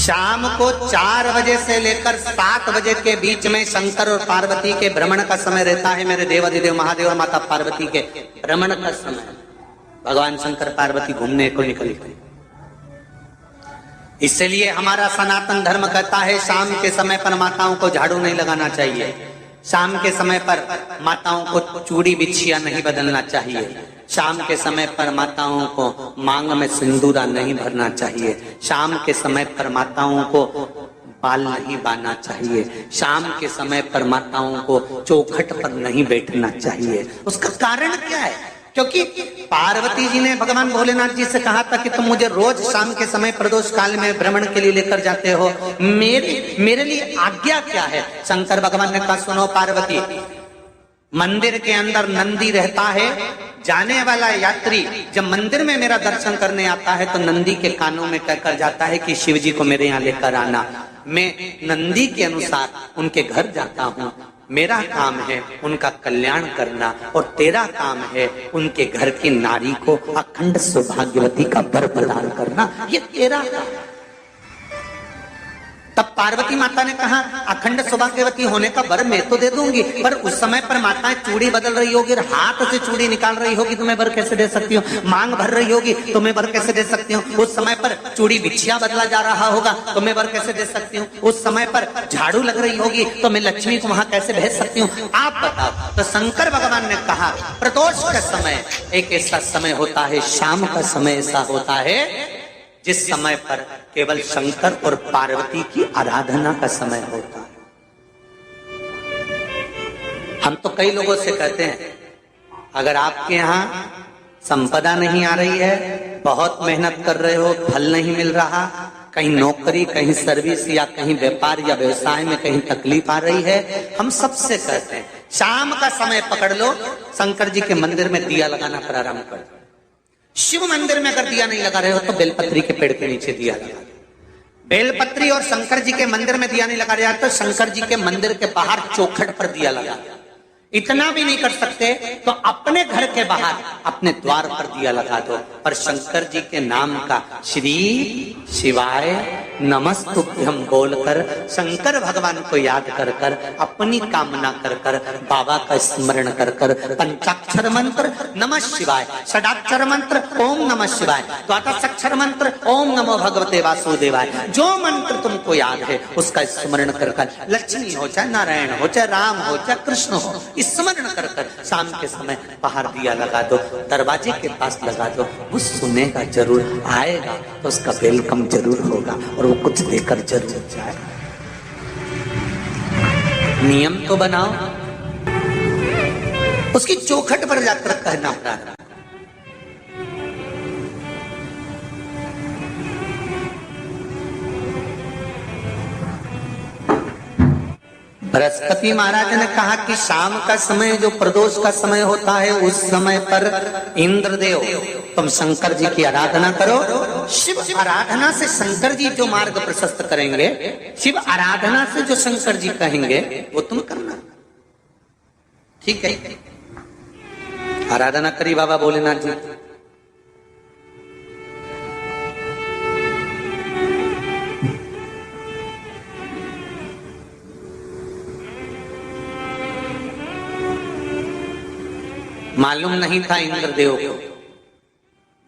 शाम को 4 बजे से लेकर 7 बजे के बीच में शंकर और पार्वती के भ्रमण का समय रहता है। मेरे देवाधिदेव महादेव और माता पार्वती के भ्रमण का समय, भगवान शंकर पार्वती घूमने को निकले। इसलिए हमारा सनातन धर्म कहता है शाम के समय पर माताओं को झाड़ू नहीं लगाना चाहिए, शाम के समय पर माताओं को चूड़ी बिछिया नहीं बदलना चाहिए, शाम के समय पर माताओं को मांग में सिंदूरा नहीं भरना चाहिए, शाम के समय पर माताओं को बाल नहीं बांधना चाहिए, शाम के समय पर माताओं को चौखट पर नहीं बैठना चाहिए। उसका कारण क्या है? क्योंकि पार्वती जी ने भगवान भोलेनाथ जी से कहा था कि तुम मुझे रोज शाम के समय प्रदोष काल में भ्रमण के लिए लेकर जाते हो, मेरे लिए आज्ञा क्या है? शंकर भगवान ने कहा सुनो पार्वती, मंदिर के अंदर नंदी रहता है, जाने वाला यात्री जब मंदिर में मेरा दर्शन करने आता है तो नंदी के कानों में कहकर जाता है कि शिव जी को मेरे यहाँ लेकर आना। मैं नंदी के अनुसार उनके घर जाता हूँ, मेरा काम है उनका कल्याण करना और तेरा काम है उनके घर की नारी को अखंड सौभाग्यवती का वर प्रदान करना, ये तेरा काम। तब पार्वती माता ने कहा अखंड सौभाग्यवती होने का वर मैं तो दे दूंगी, पर उस समय पर माताएं चूड़ी बदल रही होगी, हाथ से चूड़ी निकाल रही होगी तो मैं वर कैसे दे सकती हूँ? मांग भर रही होगी तो मैं वर कैसे दे सकती हूँ? उस समय पर चूड़ी बिछिया बदला जा रहा होगा तो मैं वर कैसे दे सकती हूँ? उस समय पर झाड़ू लग रही होगी तो मैं लक्ष्मी को वहां कैसे भेज सकती हूँ? आप बताओ। तो शंकर भगवान ने कहा प्रदोष का समय एक ऐसा समय होता है, शाम का समय ऐसा होता है जिस समय पर केवल शंकर और पार्वती की आराधना का समय होता है। हम तो कई लोगों से कहते हैं अगर आपके यहाँ संपदा नहीं आ रही है, बहुत मेहनत कर रहे हो, फल नहीं मिल रहा, कहीं नौकरी, कहीं सर्विस या कहीं व्यापार या व्यवसाय में कहीं तकलीफ आ रही है, हम सबसे कहते हैं शाम का समय पकड़ लो, शंकर जी के मंदिर में दिया लगाना प्रारंभ कर दो। शिव मंदिर में अगर दिया नहीं लगा रहे हो तो बेलपत्री के पेड़ के नीचे दिया लगा। बेलपत्री और शंकर जी के मंदिर में दिया नहीं लगा रहा तो शंकर जी के मंदिर के बाहर चौखट पर दिया लगा। इतना भी नहीं कर सकते तो अपने घर के बाहर अपने द्वार पर दिया लगा दो, पर शंकर जी के नाम का श्री शिवाय नमस्तुभ्यम बोलकर शंकर भगवान को याद कर कर अपनी कामना कर कर बाबा का स्मरण कर कर पंचाक्षर मंत्र नमः शिवाय, षडाक्षर मंत्र ओम नमः शिवाय, द्वादशाक्षर मंत्र ओम नमो भगवते वासुदेवाय, जो मंत्र तुमको याद है उसका स्मरण कर कर लक्ष्मी हो चाहे नारायण हो चाहे राम हो चाहे कृष्ण हो स्मरण कर कर शाम के समय बाहर दिया लगा दो, दरवाजे के पास लगा दो। वो सुनेगा जरूर, आएगा तो उसका वेलकम जरूर होगा और वो कुछ देकर जरूर जाएगा। नियम तो बनाओ, उसकी चौखट पर जाकर कहना प्रारंभ। बृहस्पति महाराज ने कहा कि शाम का समय जो प्रदोष का समय होता है उस समय पर इंद्रदेव तुम शंकर जी की आराधना करो। शिव आराधना से शंकर जी जो मार्ग प्रशस्त करेंगे, शिव आराधना से जो शंकर जी कहेंगे वो तुम करना, ठीक है? आराधना करी बाबा भोलेनाथ जी। मालूम नहीं था इंद्रदेव को।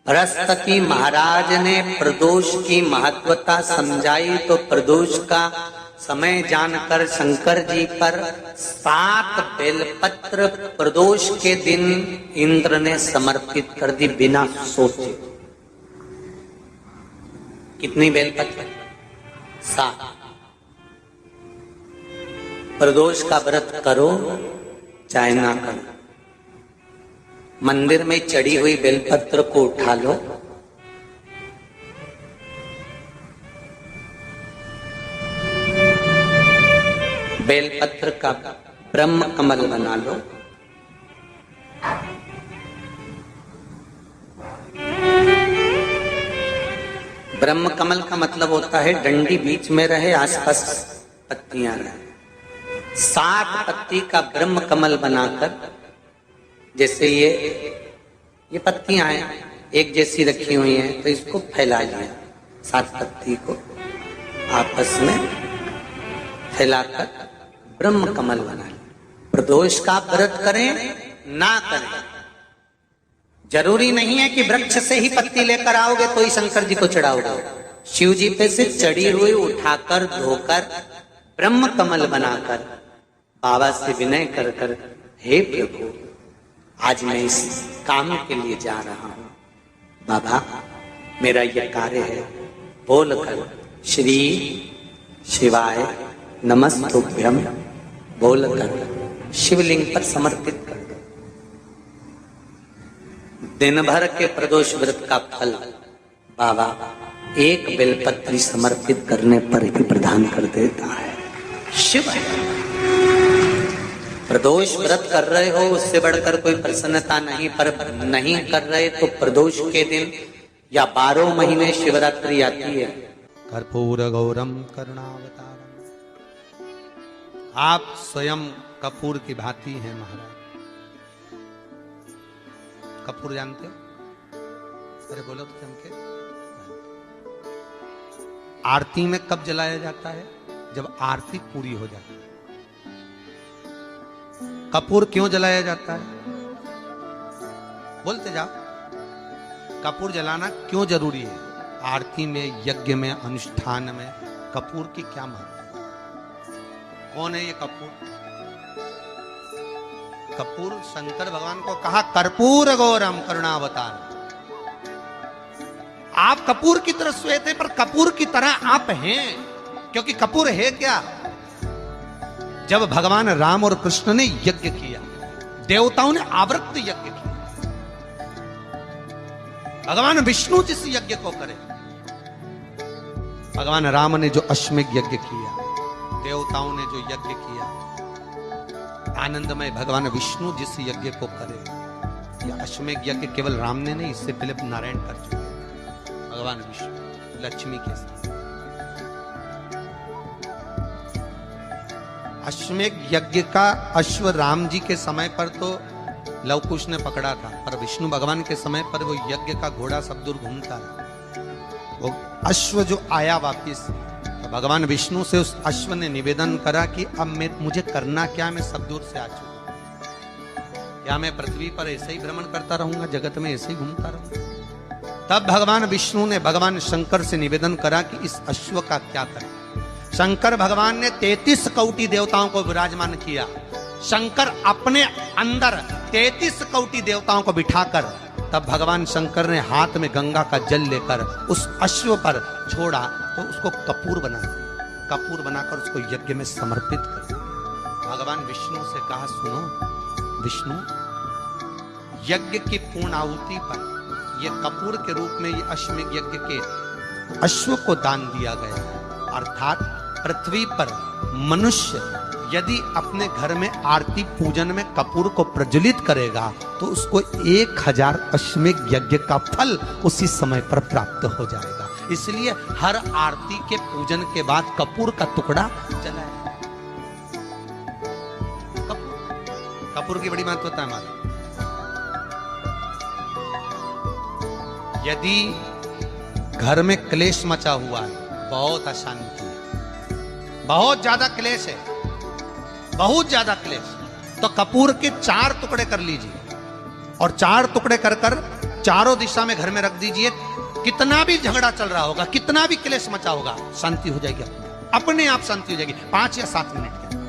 बृहस्पति महाराज ने प्रदोष की महत्वता समझाई तो प्रदोष का समय जानकर शंकर जी पर 7 बेलपत्र प्रदोष के दिन इंद्र ने समर्पित कर दी बिना सोचे। कितनी बेलपत्र? 7। प्रदोष का व्रत करो चाहे ना करो, मंदिर में चढ़ी हुई बेलपत्र को उठा लो, बेलपत्र का ब्रह्म कमल बना लो, ब्रह्म कमल का मतलब होता है डंडी बीच में रहे, आसपास पत्तियां रहे। 7 पत्ती का ब्रह्म कमल बनाकर, जैसे ये पत्तियां हैं एक जैसी रखी हुई हैं तो इसको फैला लिया 7 पत्ती को, आपस में फैलाकर ब्रह्म कमल बना लें। प्रदोष का व्रत करें ना करें, जरूरी नहीं है कि वृक्ष से ही पत्ती लेकर आओगे तो ही शंकर जी को चढ़ाओगे। शिव जी पे से चढ़ी हुई उठाकर धोकर ब्रह्म कमल बनाकर बाबा से विनय कर कर, हे प्रभु आज मैं इस काम के लिए जा रहा हूं, बाबा मेरा यह कार्य है, बोलकर श्री शिवाय नमस्तुभ्यम बोलकर शिवलिंग पर समर्पित कर दो। दिन भर के प्रदोष व्रत का फल बाबा एक बेलपत्री समर्पित करने पर भी प्रदान कर देता है। शिव है। प्रदोष व्रत कर रहे हो उससे बढ़कर कोई प्रसन्नता नहीं, पर नहीं कर रहे तो प्रदोष के दिन या 12 महीने शिवरात्रि आती है। कर्पूर गौरम करुणावतारम, आप स्वयं कपूर की भांति हैं महाराज। कपूर जानते हो? अरे बोलो तो चमके। आरती में कब जलाया जाता है? जब आरती पूरी हो जाती है। कपूर क्यों जलाया जाता है? बोलते जाओ। कपूर जलाना क्यों जरूरी है? आरती में, यज्ञ में, अनुष्ठान में कपूर की क्या महत्व है? कौन है ये कपूर? कपूर शंकर भगवान को कहा कर्पूर गौरम करुणावतार। आप कपूर की तरह श्वेत है, पर कपूर की तरह आप हैं, क्योंकि कपूर है क्या? जब भगवान राम और कृष्ण ने यज्ञ किया, देवताओं ने आवृत्त यज्ञ किया। भगवान विष्णु जिस यज्ञ को करे, भगवान राम ने जो अश्वमेध यज्ञ किया, देवताओं ने जो यज्ञ किया, आनंदमय भगवान विष्णु जिस यज्ञ को करे, यह अश्वमेध यज्ञ केवल राम ने नहीं, इससे पहले नारायण कर चुके भगवान विष्णु लक्ष्मी के साथ। अश्वमेध यज्ञ का अश्व राम जी के समय पर तो लवकुश ने पकड़ा था, पर विष्णु भगवान के समय पर वो यज्ञ का घोड़ा सब दूर घूमता रहा। वो अश्व जो आया वापिस, तो भगवान विष्णु से उस अश्व ने निवेदन करा कि अब मुझे करना क्या, मैं सब दूर से आ चुका, क्या मैं पृथ्वी पर ऐसे ही भ्रमण करता रहूंगा, जगत में ऐसे ही घूमता रहूंगा? तब भगवान विष्णु ने भगवान शंकर से निवेदन करा कि इस अश्व का क्या करें। शंकर भगवान ने 33 कोटि देवताओं को विराजमान किया। शंकर अपने अंदर 33 कोटि देवताओं को बिठाकर, तब भगवान शंकर ने हाथ में गंगा का जल लेकर उस अश्व पर छोड़ा, तो उसको कपूर बना दिया। कपूर बनाकर उसको यज्ञ में समर्पित कर दिया। भगवान विष्णु से कहा, सुनो विष्णु, यज्ञ की पूर्ण आहुति पर ये कपूर के रूप में ये अश्वमेध यज्ञ के अश्व को दान दिया गया। अर्थात पृथ्वी पर मनुष्य यदि अपने घर में आरती पूजन में कपूर को प्रज्वलित करेगा तो उसको 1000 अश्वमेध यज्ञ का फल उसी समय पर प्राप्त हो जाएगा। इसलिए हर आरती के पूजन के बाद कपूर का टुकड़ा जलाया। कपूर की बड़ी महत्वता है हमारी। यदि घर में क्लेश मचा हुआ है, बहुत अशांति है, बहुत ज्यादा क्लेश है, बहुत ज्यादा क्लेश, तो कपूर के 4 टुकड़े कर लीजिए और 4 टुकड़े कर कर चारों दिशा में घर में रख दीजिए। कितना भी झगड़ा चल रहा होगा, कितना भी क्लेश मचा होगा, शांति हो जाएगी, अपने आप शांति हो जाएगी 5 या 7 मिनट के।